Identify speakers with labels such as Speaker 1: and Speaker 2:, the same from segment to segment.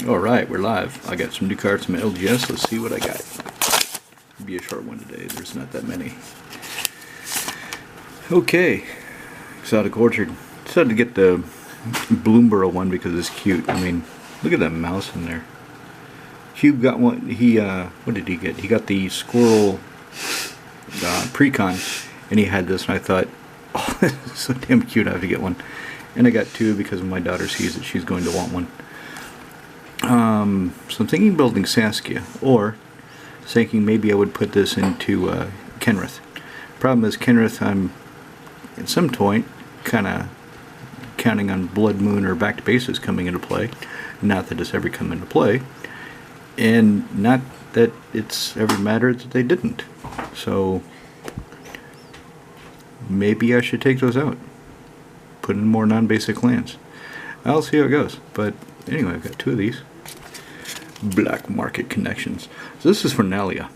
Speaker 1: Alright, we're live. I got some new cards from LGS. Let's see what I got. It'll be a short one today. There's not that many. Okay. Exotic Orchard. Decided to get the Bloomborough one because it's cute. I mean, look at that mouse in there. Cube got one. What did he get? He got the Squirrel Precon, and he had this, and I thought, oh, this is so damn cute, I have to get one. And I got two because when my daughter sees it, she's going to want one. So I'm thinking building Saskia, or thinking maybe I would put this into Kenrith. Problem is, Kenrith, I'm at some point kind of counting on Blood Moon or Back to Bases coming into play. Not that it's ever come into play, and not that it's ever mattered that they didn't. So maybe I should take those out, put in more non-basic lands. I'll see how it goes. But anyway, I've got two of these. Black Market Connections. So this is for Nalia.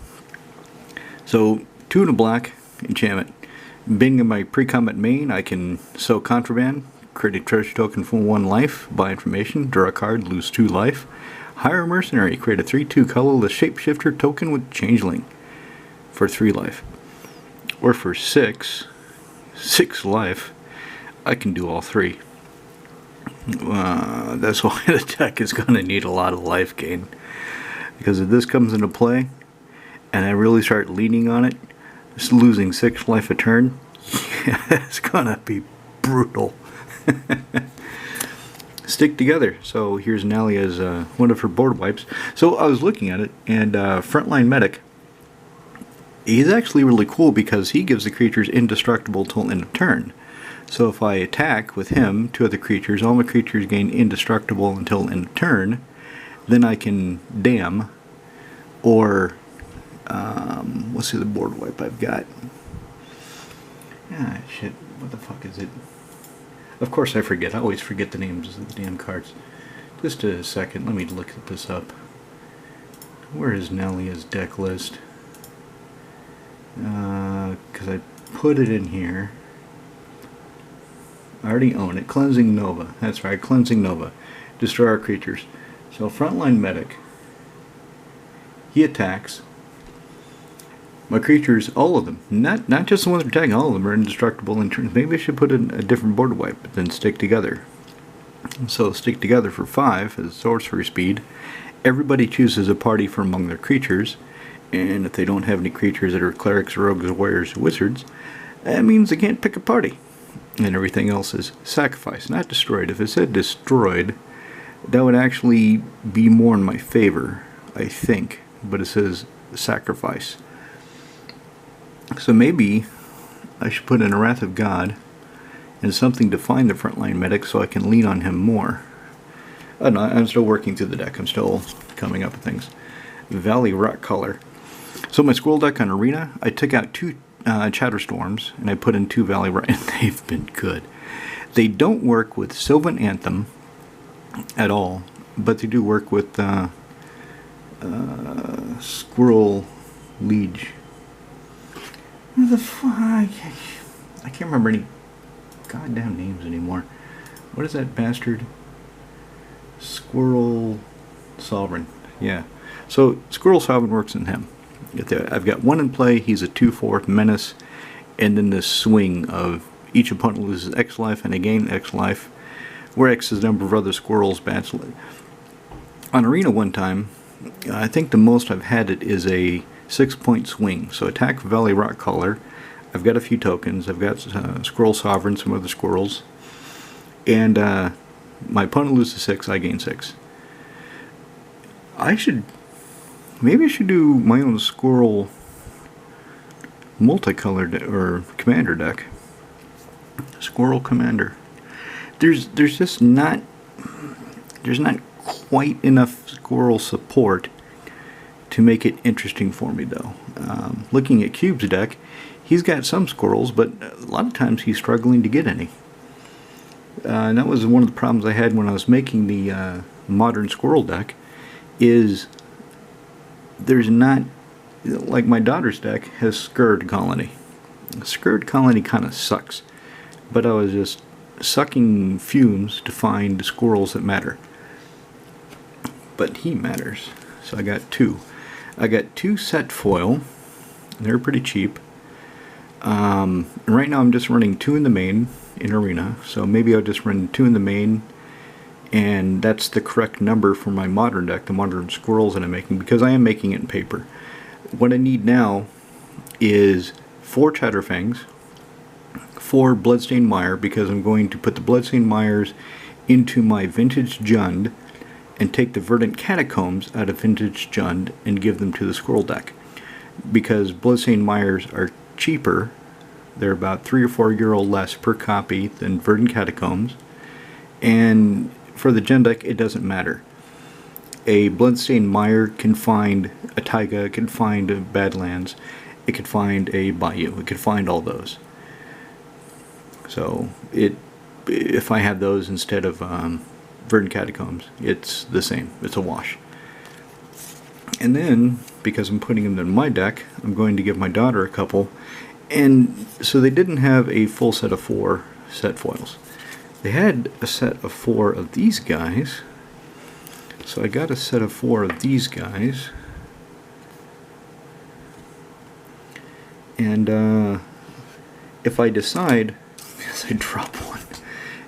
Speaker 1: So 2 in a black enchantment. Being in my pre-combat main, I can sow contraband, create a treasure token for 1 life, buy information, draw a card, lose 2 life. Hire a mercenary, create a 3/2 colorless shapeshifter token with changeling for 3 life. Or for 6 life, I can do all 3. That's why the deck is going to need a lot of life gain, because if this comes into play and I really start leaning on it, just losing 6 life a turn, yeah, it's going to be brutal. Stick together. So here's Nalia's one of her board wipes. So I was looking at it, and Frontline Medic, he's actually really cool because he gives the creatures indestructible till end of turn. So if I attack with him, 2 other creatures, all my creatures gain indestructible until end of turn. Then I can damn, or what's the other board wipe I've got? Ah, shit, what the fuck is it? Of course I forget. I always forget the names of the damn cards. Just a second, let me look this up. Where is Nalia's deck list? Because I put it in here. I already own it. Cleansing Nova. That's right, Cleansing Nova. Destroy our creatures. So Frontline Medic, he attacks. My creatures, all of them, not just the ones attacking, all of them are indestructible in turns. Maybe I should put in a different board wipe, but then Stick Together. So Stick Together for 5 as sorcery speed. Everybody chooses a party from among their creatures, and if they don't have any creatures that are clerics, rogues, warriors, wizards, that means they can't pick a party. And everything else is sacrificed, not destroyed. If it said destroyed, that would actually be more in my favor, I think. But it says sacrifice. So maybe I should put in a Wrath of God and something to find the Frontline Medic so I can lean on him more. Oh no, I'm still working through the deck. I'm still coming up with things. Valley Rock Color. So my Squirrel deck on Arena, I took out 2 Chatterstorms, and I put in 2 Valley Rock, and they've been good. They don't work with Sylvan Anthem at all, but they do work with Squirrel Liege. What the fuck? I can't remember any goddamn names anymore. What is that bastard? Squirrel Sovereign. Yeah. So Squirrel Sovereign works in him. I've got 1 in play. He's a 2/4 menace, and then this swing of each opponent loses X life and I gain X life, where X is the number of other squirrels battle. On Arena one time, I think the most I've had it is a 6-point swing. So attack Valley Rock Collar. I've got a few tokens. I've got Squirrel Sovereign, some other squirrels, and my opponent loses 6. I gain 6. Maybe I should do my own Squirrel multicolored or commander deck. Squirrel Commander. There's just not quite enough squirrel support to make it interesting for me, though. Looking at Cube's deck, he's got some squirrels, but a lot of times he's struggling to get any. And that was one of the problems I had when I was making the Modern Squirrel deck, is there's not, like my daughter's deck has Scourge Colony. Scourge Colony kind of sucks, but I was just sucking fumes to find squirrels that matter. but he matters. So I got two. I got two set foil. They're pretty cheap. Right now I'm just running two in the main in Arena, so maybe I'll just run two in the main, and that's the correct number for my modern deck, the Modern Squirrels that I'm making, because I am making it in paper. What I need now is 4 Chatterfangs, 4 Bloodstained Mire, because I'm going to put the Bloodstained Mires into my Vintage Jund and take the Verdant Catacombs out of Vintage Jund and give them to the Squirrel deck. Because Bloodstained Mires are cheaper, they're about €3 or €4 less per copy than Verdant Catacombs, and for the Jund deck it doesn't matter. A Bloodstained Mire can find a Taiga, it can find Badlands, it could find a Bayou, it could find all those. So if I have those instead of Verdant Catacombs, it's the same, it's a wash. And then, because I'm putting them in my deck, I'm going to give my daughter a couple, and so they didn't have a full set of 4 set foils. They had a set of 4 of these guys, so I got a set of 4 of these guys, and if I decide, as I drop one,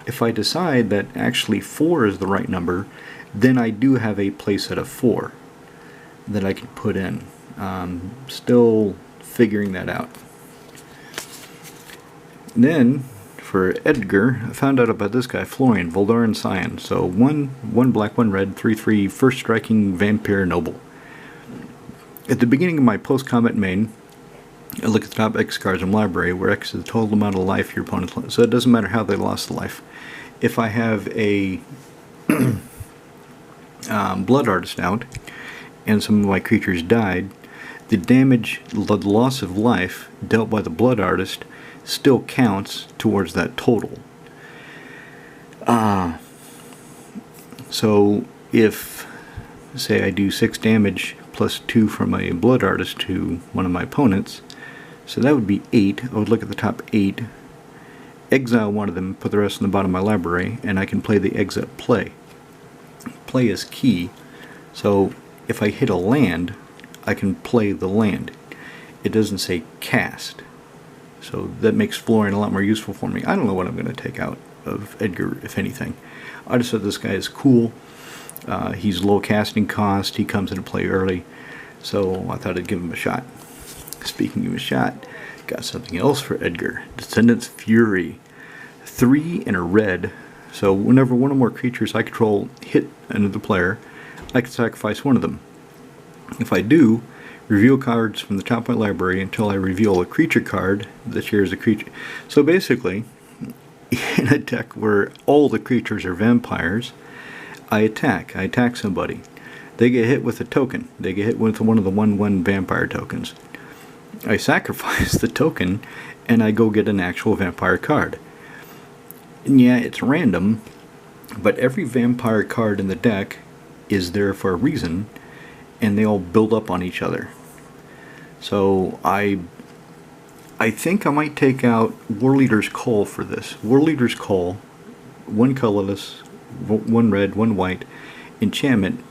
Speaker 1: if I decide that actually 4 is the right number, then I do have a playset of 4 that I can put in. Still figuring that out. And then for Edgar, I found out about this guy, Florian, Voldaran Scion. So one black, 1 red, 3/3 first striking vampire noble. At the beginning of my post-combat main, I look at the top X cards in library, where X is the total amount of life your opponent lost. So it doesn't matter how they lost the life. If I have a Blood Artist out, and some of my creatures died, the damage, the loss of life dealt by the Blood Artist still counts towards that total. So if, say, I do 6 damage plus 2 from a Blood Artist to one of my opponents, so that would be 8. I would look at the top 8, exile one of them, put the rest in the bottom of my library, and I can play the exile play. Play is key. So if I hit a land, I can play the land. It doesn't say cast. So that makes Florian a lot more useful for me. I don't know what I'm going to take out of Edgar, if anything. I just said this guy is cool. He's low casting cost. He comes into play early. So I thought I'd give him a shot. Speaking of a shot, got something else for Edgar. Descendant's Fury. 3 and a red. So whenever one or more creatures I control hit another player, I can sacrifice one of them. If I do, reveal cards from the top of my library until I reveal a creature card that shares a creature. So basically, in a deck where all the creatures are vampires, I attack somebody. They get hit with a token. They get hit with one of the 1/1 vampire tokens. I sacrifice the token and I go get an actual vampire card. And yeah, it's random, but every vampire card in the deck is there for a reason, and they all build up on each other. So I think I might take out Warleader's Call for this. Warleader's Call, 1 colorless, 1 red, 1 white, enchantment.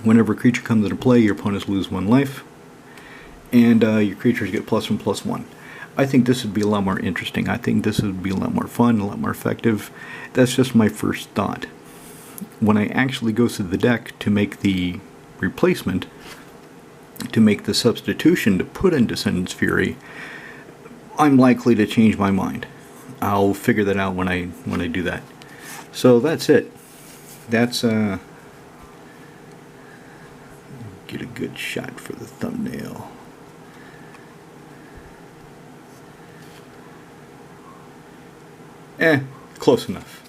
Speaker 1: Whenever a creature comes into play, your opponents lose 1 life, and your creatures get +1/+1. I think this would be a lot more interesting. I think this would be a lot more fun, a lot more effective. That's just my first thought. When I actually go through the deck to make the replacement, to make the substitution to put in Descendant's Fury, I'm likely to change my mind. I'll figure that out when I do that. So that's it. That's get a good shot for the thumbnail. Close enough.